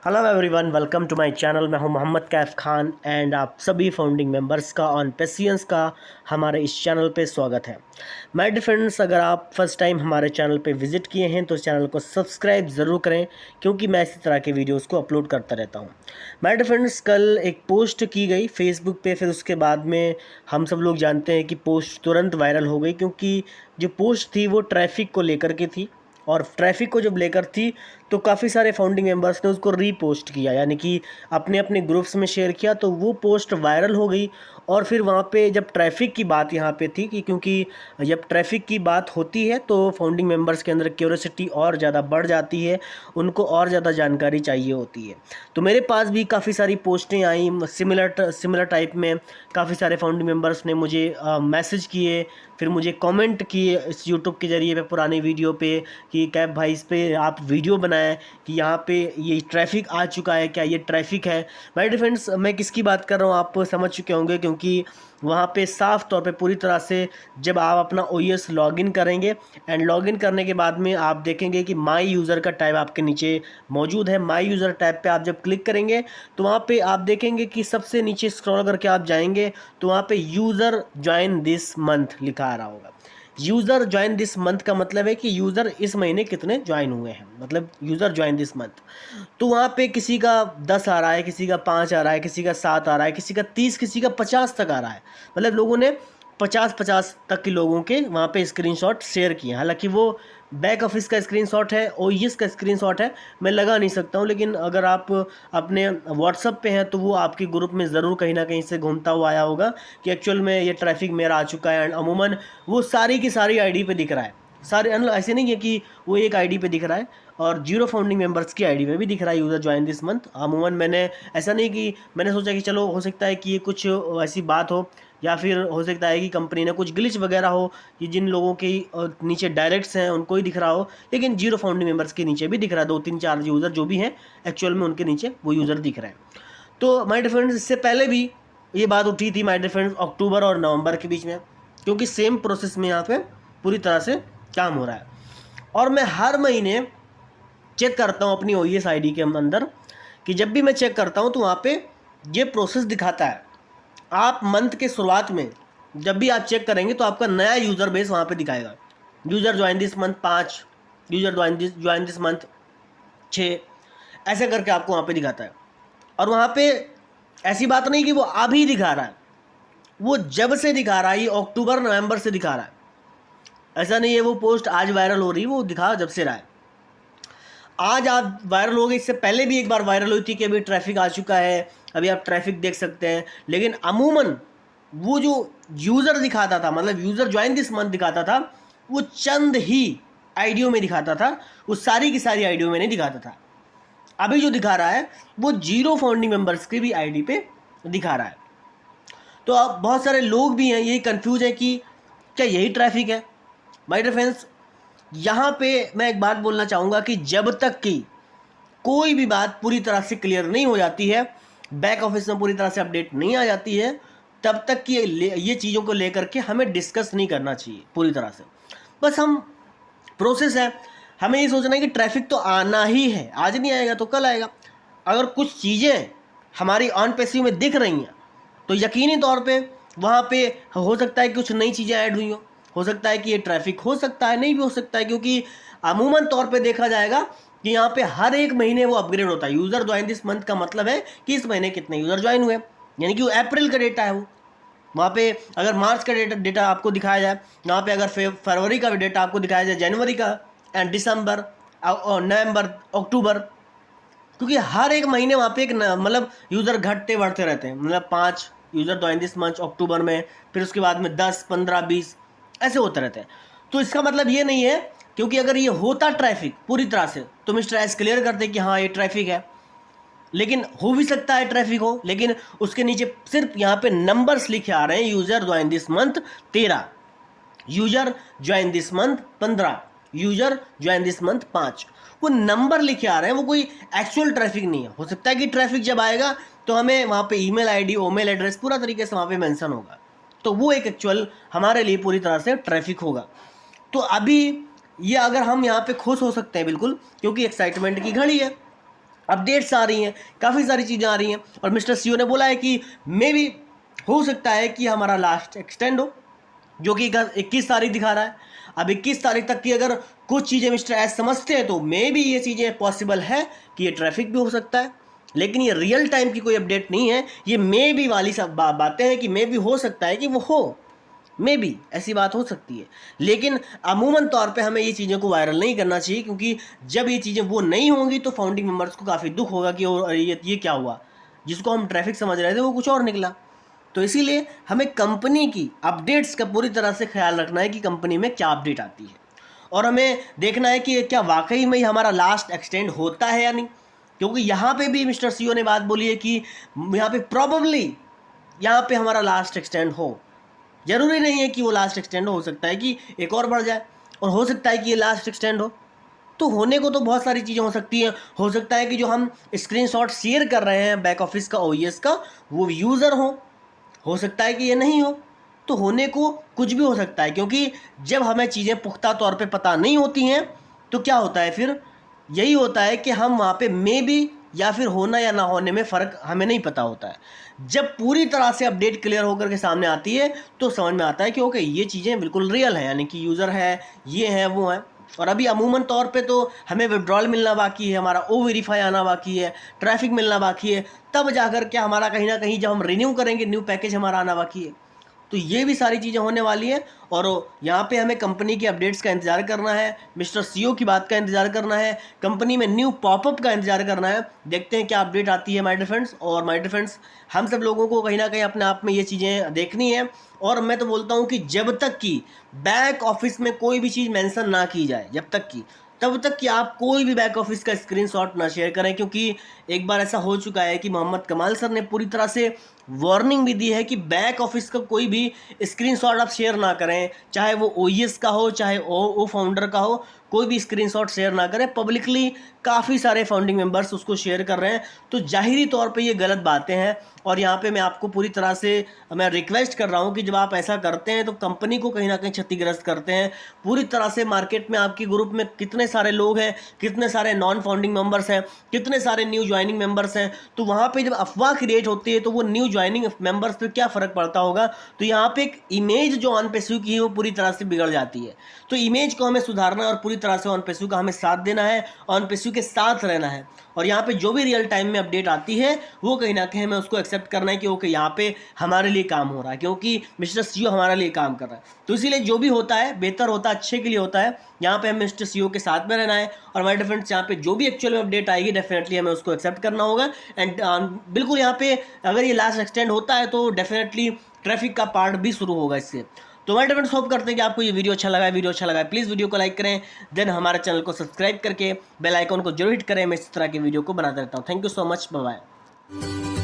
Hello everyone, welcome to my channel. मैं हूं Mohammad Kaif Khan and आप सभी फाउंडिंग मेंबर्स का ऑन पेशियंस का हमारे इस चैनल पे स्वागत है। माय डियर फ्रेंड्स, अगर आप फर्स्ट टाइम हमारे चैनल पे विज़िट किए हैं तो इस चैनल को सब्सक्राइब ज़रूर करें, क्योंकि मैं इसी तरह के वीडियोस को अपलोड करता रहता हूं। माय डियर फ्रेंड्स, कल एक पोस्ट की गई फेसबुक पे, फिर उसके बाद में हम सब लोग जानते हैं कि पोस्ट तुरंत वायरल हो गई, क्योंकि जो पोस्ट थी वो ट्रैफिक को लेकर के थी। और ट्रैफिक को जब लेकर थी तो काफ़ी सारे फाउंडिंग मेंबर्स ने उसको रीपोस्ट किया, यानी कि अपने अपने ग्रुप्स में शेयर किया, तो वो पोस्ट वायरल हो गई। और फिर वहाँ पे जब ट्रैफिक की बात यहाँ पे थी कि क्योंकि जब ट्रैफिक की बात होती है तो फाउंडिंग मेंबर्स के अंदर क्यूरियोसिटी और ज़्यादा बढ़ जाती है, उनको और ज़्यादा जानकारी चाहिए होती है। तो मेरे पास भी काफ़ी सारी पोस्टें आई सिमिलर टाइप में। काफ़ी सारे फाउंडिंग मेंबर्स ने मुझे मैसेज किए, फिर मुझे कमेंट किए इस यूट्यूब के ज़रिए पे पुरानी वीडियो पे कि कैब भाई इस पे आप वीडियो बनाएं कि यहाँ पे ये ट्रैफिक आ चुका है, क्या ये ट्रैफिक है। माय डियर फ्रेंड्स, मैं किसकी बात कर रहा हूँ आप समझ चुके होंगे, क्योंकि वहाँ पे साफ तौर पे पूरी तरह से जब आप अपना OS लॉगिन करेंगे एंड लॉगिन करने के बाद में आप देखेंगे कि माई यूज़र का टैब आपके नीचे मौजूद है। माई यूज़र टैब पे आप जब क्लिक करेंगे तो वहाँ पे आप देखेंगे कि सबसे नीचे स्क्रॉल करके आप जाएंगे तो वहाँ पे यूज़र ज्वाइन दिस मंथ लिखा आ रहा होगा। यूज़र ज्वाइन दिस मंथ का मतलब है कि यूज़र इस महीने कितने ज्वाइन हुए हैं, मतलब यूज़र ज्वाइन दिस मंथ। तो वहाँ पे किसी का 10 आ रहा है, किसी का 5 आ रहा है, किसी का 7 आ रहा है, किसी का 30, किसी का 50 तक आ रहा है। मतलब लोगों ने 50-50 तक के लोगों के वहाँ पे स्क्रीनशॉट शेयर किए। हालांकि वो बैक ऑफिस का स्क्रीनशॉट है, OS का स्क्रीनशॉट है, मैं लगा नहीं सकता हूँ। लेकिन अगर आप अपने व्हाट्सअप पे हैं तो वो आपके ग्रुप में ज़रूर कहीं ना कहीं से घूमता हुआ आया होगा कि एक्चुअल में ये ट्रैफिक मेरा आ चुका है। एंड अमूमन वो सारी की सारी आईडी पे दिख रहा है। सारे ऐसे नहीं है कि वो एक आईडी पे दिख रहा है और जीरो फाउंडिंग मेंबर्स की आईडी पे भी दिख रहा है यूज़र ज्वाइन दिस मंथ। अमूमन मैंने ऐसा नहीं कि मैंने सोचा कि चलो हो सकता है कि ये कुछ ऐसी बात हो, या फिर हो सकता है कि कंपनी ने कुछ ग्लिच वगैरह हो कि जिन लोगों के नीचे डायरेक्ट्स हैं उनको ही दिख रहा हो, लेकिन जीरो फाउंडिंग मेंबर्स के नीचे भी दिख रहा है। 2-3-4 यूज़र जो भी हैं एक्चुअल में उनके नीचे वो यूज़र दिख रहे हैं। तो माय डियर फ्रेंड्स, इससे पहले भी ये बात उठी थी माय डियर फ्रेंड्स अक्टूबर और नवंबर के बीच में, क्योंकि सेम प्रोसेस में यहाँ पे पूरी तरह से काम हो रहा है। और मैं हर महीने चेक करता हूँ अपनी OS आईडी के अंदर कि जब भी मैं चेक करता हूँ तो वहाँ पे ये प्रोसेस दिखाता है। आप मंथ के शुरुआत में जब भी आप चेक करेंगे तो आपका नया यूज़र बेस वहाँ पे दिखाएगा। User join this month 5, user join this month 6, ऐसे करके आपको वहाँ पे दिखाता है। और वहाँ पे ऐसी बात नहीं कि वो अभी दिखा रहा है, वो जब से दिखा रहा है, ये अक्टूबर नवंबर से दिखा रहा है। ऐसा नहीं है वो पोस्ट आज वायरल हो रही है, वो दिखा जब से रहा है। आज आप वायरल हो गई, इससे पहले भी एक बार वायरल हुई थी कि अभी ट्रैफिक आ चुका है, अभी आप ट्रैफिक देख सकते हैं। लेकिन अमूमन वो जो यूज़र दिखाता था, मतलब यूज़र ज्वाइन दिस मंथ दिखाता था, वो चंद ही आईडियो में दिखाता था, वो सारी की सारी आईडियो में नहीं दिखाता था। अभी जो दिखा रहा है वो जीरो फाउंडिंग मेंबर्स की भी आईडी पे दिखा रहा है। तो अब बहुत सारे लोग भी हैं ये कंफ्यूज है कि क्या यही ट्रैफिक है। माय डियर फ्रेंड्स, यहाँ पे मैं एक बात बोलना चाहूँगा कि जब तक कि कोई भी बात पूरी तरह से क्लियर नहीं हो जाती है, बैक ऑफिस में पूरी तरह से अपडेट नहीं आ जाती है, तब तक कि ये चीज़ों को लेकर के हमें डिस्कस नहीं करना चाहिए पूरी तरह से। बस हम प्रोसेस है, हमें ये सोचना है कि ट्रैफिक तो आना ही है, आज नहीं आएगा तो कल आएगा। अगर कुछ चीज़ें हमारी ऑन पेसिव में दिख रही हैं तो यकीनी तौर पे वहाँ पे हो सकता है कि कुछ नई चीज़ें ऐड हुई हो सकता है कि ये ट्रैफिक हो सकता है, नहीं भी हो सकता है, क्योंकि अमूमन तौर पे देखा जाएगा कि यहाँ पे हर एक महीने वो अपग्रेड होता है। यूज़र ज्वाइन दिस मंथ का मतलब है कि इस महीने कितने यूज़र ज्वाइन हुए, यानी कि वो अप्रैल का डेटा है। वो वहाँ पे अगर मार्च का डेटा आपको दिखाया जाए, वहाँ पे अगर फरवरी का डेटा आपको दिखाया जाए, जनवरी का एंड दिसंबर और नवंबर अक्टूबर, क्योंकि हर एक महीने वहाँ पे एक मतलब यूज़र घटते बढ़ते रहते हैं। मतलब 5 यूज़र ज्वाइन दिस मंथ अक्टूबर में, फिर उसके बाद में 10, 15, 20 ऐसे होते रहते हैं। तो इसका मतलब ये नहीं है, क्योंकि अगर ये होता ट्रैफिक पूरी तरह से तो मिस्टर एस क्लियर करते कि हाँ ये ट्रैफिक है। लेकिन हो भी सकता है ट्रैफिक हो, लेकिन उसके नीचे सिर्फ यहाँ पे नंबर्स लिखे आ रहे हैं। User join this month 13, user join this month 15, user join this month 5, वो नंबर लिखे आ रहे हैं, वो कोई एक्चुअल ट्रैफिक नहीं है। हो सकता है कि ट्रैफिक जब आएगा तो हमें वहाँ पे ईमेल आईडी, ओमेल एड्रेस पूरा तरीके से वहाँ पे मेंशन होगा, तो वो एक एक्चुअल हमारे लिए पूरी तरह से ट्रैफिक होगा। तो अभी ये अगर हम यहाँ पे खुश हो सकते हैं बिल्कुल, क्योंकि एक्साइटमेंट की घड़ी है। अपडेट्स आ रही हैं, काफ़ी सारी चीज़ें आ रही हैं। और मिस्टर सीईओ ने बोला है कि मे भी हो सकता है कि हमारा लास्ट एक्सटेंड हो, जो कि 21 तारीख दिखा रहा है। अब 21 तारीख तक की अगर कुछ चीज़ें मिस्टर एस समझते हैं तो मे भी ये चीज़ें पॉसिबल है कि ये ट्रैफिक भी हो सकता है, लेकिन ये रियल टाइम की कोई अपडेट नहीं है। ये मे भी वाली सब बातें हैं कि मे भी हो सकता है कि वो हो, मे भी ऐसी बात हो सकती है। लेकिन अमूमन तौर पे हमें ये चीज़ों को वायरल नहीं करना चाहिए, क्योंकि जब ये चीज़ें वो नहीं होंगी तो फाउंडिंग मेंबर्स को काफ़ी दुख होगा कि ये क्या हुआ, जिसको हम ट्रैफिक समझ रहे थे वो कुछ और निकला। तो इसीलिए हमें कंपनी की अपडेट्स का पूरी तरह से ख्याल रखना है कि कंपनी में क्या अपडेट आती है, और हमें देखना है कि क्या वाकई में हमारा लास्ट एक्सटेंड होता है या नहीं। क्योंकि यहाँ पे भी मिस्टर सीईओ ने बात बोली है कि यहाँ पे प्रॉबेबली यहाँ पे हमारा लास्ट एक्सटेंड हो। जरूरी नहीं है कि वो लास्ट एक्सटेंड हो सकता है कि एक और बढ़ जाए, और हो सकता है कि ये लास्ट एक्सटेंड हो। तो होने को तो बहुत सारी चीज़ें हो सकती हैं। हो सकता है कि जो हम स्क्रीनशॉट शेयर कर रहे हैं बैक ऑफिस का, ओईएस का, वो यूज़र हो सकता है कि ये नहीं हो। तो होने को कुछ भी हो सकता है, क्योंकि जब हमें चीज़ें पुख्ता तौर पे पता नहीं होती हैं तो क्या होता है फिर, यही होता है कि हम वहाँ पे मे बी या फिर होना या ना होने में फ़र्क हमें नहीं पता होता है। जब पूरी तरह से अपडेट क्लियर होकर के सामने आती है तो समझ में आता है कि ओके ये चीज़ें बिल्कुल रियल हैं, यानी कि यूज़र है, ये है, वो है। और अभी अमूमन तौर पे तो हमें विड्रॉल मिलना बाकी है, हमारा ओ वेरीफाई आना बाकी है, ट्रैफिक मिलना बाकी है, तब जाकर के हमारा कहीं ना कहीं जब हम रिन्यू करेंगे न्यू पैकेज हमारा आना बाकी है। तो ये भी सारी चीज़ें होने वाली है, और यहाँ पे हमें कंपनी की अपडेट्स का इंतज़ार करना है, मिस्टर सीईओ की बात का इंतज़ार करना है, कंपनी में न्यू पॉपअप का इंतज़ार करना है। देखते हैं क्या अपडेट आती है माय डियर फ्रेंड्स। और माय डियर फ्रेंड्स, हम सब लोगों को कहीं ना कहीं अपने आप में ये चीज़ें देखनी है। और मैं तो बोलता हूँ कि जब तक कि बैक ऑफिस में कोई भी चीज़ मेंशन ना की जाए, जब तक कि तब तक कि आप कोई भी बैक ऑफिस का स्क्रीनशॉट ना शेयर करें, क्योंकि एक बार ऐसा हो चुका है कि मोहम्मद कमाल सर ने पूरी तरह से वार्निंग भी दी है कि बैक ऑफिस का कोई भी स्क्रीनशॉट आप शेयर ना करें, चाहे वो ओईएस का हो, चाहे ओ फाउंडर का हो, कोई भी स्क्रीनशॉट शेयर ना करें। पब्लिकली काफ़ी सारे फाउंडिंग मेंबर्स उसको शेयर कर रहे हैं, तो जाहिरी तौर पे ये गलत बातें हैं। और यहाँ पे मैं आपको पूरी तरह से मैं रिक्वेस्ट कर रहा हूँ कि जब आप ऐसा करते हैं तो कंपनी को कहीं ना कहीं क्षतिग्रस्त करते हैं पूरी तरह से। मार्केट में आपकी ग्रुप में कितने सारे लोग हैं, कितने सारे नॉन फाउंडिंग मेंबर्स हैं, कितने सारे न्यू ज्वाइनिंग मेंबर्स हैं, तो वहाँ पे जब अफवाह क्रिएट होती है तो वो न्यू ज्वाइनिंग मेंबर्स पे क्या फ़र्क पड़ता होगा। तो यहाँ पे एक इमेज जो ऑन पेस्यू की है वो पूरी तरह से बिगड़ जाती है। तो इमेज को हमें सुधारना है और पूरी तरह से ऑन पेस्यू का हमें साथ देना है, ऑन पेस्यू के साथ रहना है। और यहाँ पे जो भी रियल टाइम में अपडेट आती है वो कहीं ना कहीं हमें उसको एक्सेप्ट करना है कि ओके यहाँ पे हमारे लिए काम हो रहा है, क्योंकि मिस्टर सीईओ हमारे लिए काम कर रहा है। तो इसीलिए जो भी होता है बेहतर होता है, अच्छे के लिए होता है। यहाँ पे हमें मिस्टर सीईओ के साथ में रहना है। और माय डियर फ्रेंड्स, यहाँ पे जो भी एक्चुअल में अपडेट आएगी डेफिनेटली हमें उसको एक्सेप्ट करना होगा। एंड बिल्कुल यहाँ पे अगर ये लास्ट एक्सटेंड होता है तो डेफिनेटली ट्रैफिक का पार्ट भी शुरू होगा इससे। तो माय डियर फ्रेंड्स, होप करते हैं कि आपको ये वीडियो अच्छा लगा है। वीडियो अच्छा लगा है प्लीज़ वीडियो को लाइक करें, देन हमारे चैनल को सब्सक्राइब करके बेल आइकन को जरूर हिट करें। मैं इस तरह की वीडियो को बनाता रहता हूँ। Thank you so much, bye bye.